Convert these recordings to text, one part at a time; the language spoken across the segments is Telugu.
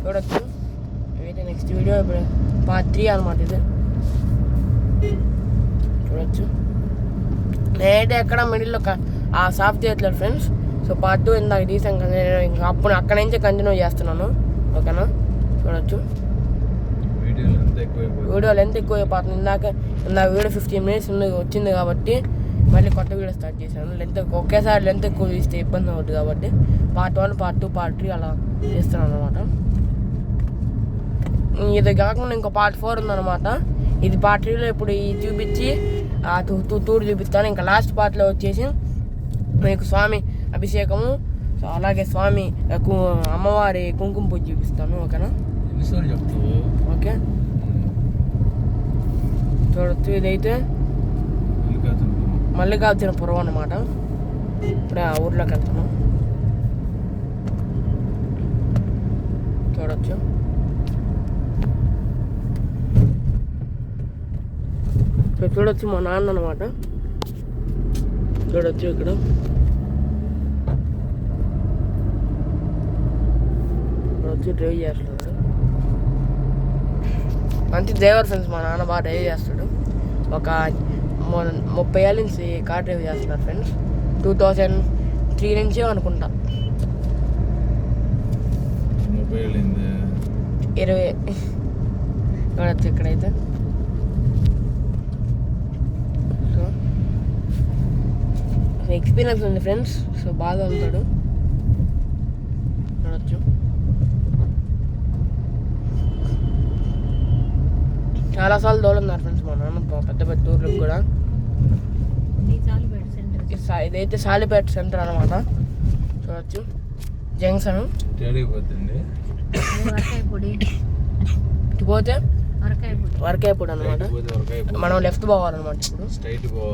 చూడొచ్చు. అయితే నెక్స్ట్ వీడియో ఇప్పుడు పార్ట్ 3 అనమాట ఇది. చూడొచ్చు. నేనైతే ఎక్కడ మిడిల్లో ఆ సాఫ్ చేయట్లేదు ఫ్రెండ్స్. సో పార్ట్ 2 ఇందాక తీసాం కదా, నేను ఇంకా అప్పుడు అక్కడ నుంచే కంటిన్యూ చేస్తున్నాను. ఓకేనా? చూడొచ్చు. వీడియో లెంత్ ఎక్కువైపోతుంది. ఇందాక వీడియో 15 minutes వచ్చింది కాబట్టి మళ్ళీ కొత్త వీడియో స్టార్ట్ చేశాను. ఒకేసారి లెంత్ ఎక్కువ తీస్తే ఇబ్బంది అవుతుంది కాబట్టి పార్ట్ 1, పార్ట్ 2, పార్ట్ 3 అలా చేస్తున్నాను అనమాట. ఇది కాకుండా ఇంకో పార్ట్ 4 ఉందన్నమాట. ఇది పార్ట్ 3లో ఇప్పుడు ఇది చూపించి ఆ టూర్ చూపిస్తాను. ఇంకా లాస్ట్ పార్ట్లో వచ్చేసి మీకు స్వామి అభిషేకము, సో అలాగే స్వామి అమ్మవారి కుంకుమ పూజ చూపిస్తాను. ఓకేనా? ఓకే. చూడొచ్చు. ఇదైతే మల్లికార్జునపురం అన్నమాట. ఇప్పుడే ఆ ఊర్లోకి వెళ్తాను. చూడొచ్చు. చూడొచ్చు మా నాన్న అన్నమాట. చూడొచ్చు ఇక్కడ డ్రైవ్ చేస్తున్నాడు. మంచి డ్రైవర్ ఫ్రెండ్స్. మా నాన్న బాగా డ్రైవ్ చేస్తాడు. ఒక 30 ఏళ్ళ నుంచి కార్ డ్రైవ్ చేస్తున్నారు ఫ్రెండ్స్. 2003 నుంచి అనుకుంటా. 20 చూడొచ్చు ఇక్కడైతే. సో ఎక్స్పీరియన్స్ ఉంది ఫ్రెండ్స్. సో బాగా ఉంటాడు. చూడొచ్చు. చాలాసార్లు తోలున్నారు ఫ్రెండ్స్ మా నాన్న పెద్ద పెద్ద టూర్లకు కూడా. ఇదైతే సాలిపేట సెంటర్ అనమాట. చూడొచ్చు. జంక్షన్ పోతే వరకాయపూడి అనమాట. మనం లెఫ్ట్ పోవాలన్నమాట. ఇప్పుడు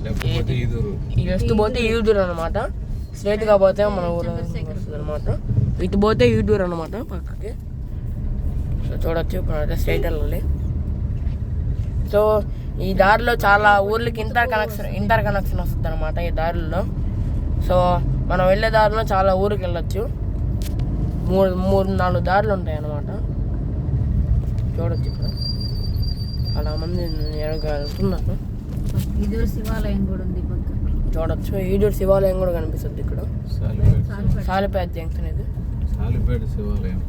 లెఫ్ట్ పోతే ఈదూరు అనమాట. స్ట్రైట్గా పోతే మన ఊరు వస్తుంది అనమాట. ఇటు పోతే ఈదూరు అనమాట పక్కకి. సో చూడొచ్చు. ఇప్పుడు స్ట్రైట్ వెళ్ళాలి. సో ఈ దారిలో చాలా ఊర్లకి ఇంటర్ కనెక్షన్ వస్తుంది అనమాట ఈ దారిలో. సో మనం వెళ్ళే దారిలో చాలా ఊరికి వెళ్ళొచ్చు. 3-4 దారులు ఉంటాయి అన్నమాట. చూడొచ్చు. ఇక్కడ చాలా మంది వెళ్తున్నారు. ఈదూరు శివాలయం కూడా ఉంది. చూడొచ్చు. ఈదూరు శివాలయం కూడా కనిపిస్తుంది ఇక్కడ. సాలిపేట జంక్షన్ ఇది. సాలిపేట శివాలయం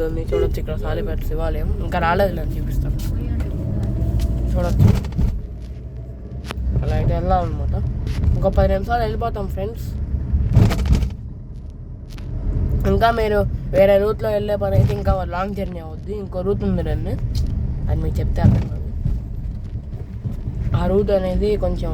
దాన్ని చూడొచ్చు. ఇక్కడ సాలిపేట శివాలయం ఇంకా రాలేదు, నేను చూపిస్తాను. చూడొచ్చు. అలా అయితే వెళ్ళాలన్నమాట. ఇంకో 10 నిమిషాలు వెళ్ళిపోతాం ఫ్రెండ్స్. ఇంకా మీరు వేరే రూట్లో వెళ్ళే పని అయితే ఇంకా లాంగ్ జర్నీ అవుద్ది. ఇంకో రూట్ ఉంది రండి, అది మీకు చెప్తే అర్థం కాదు. ఆ రూట్ అనేది కొంచెం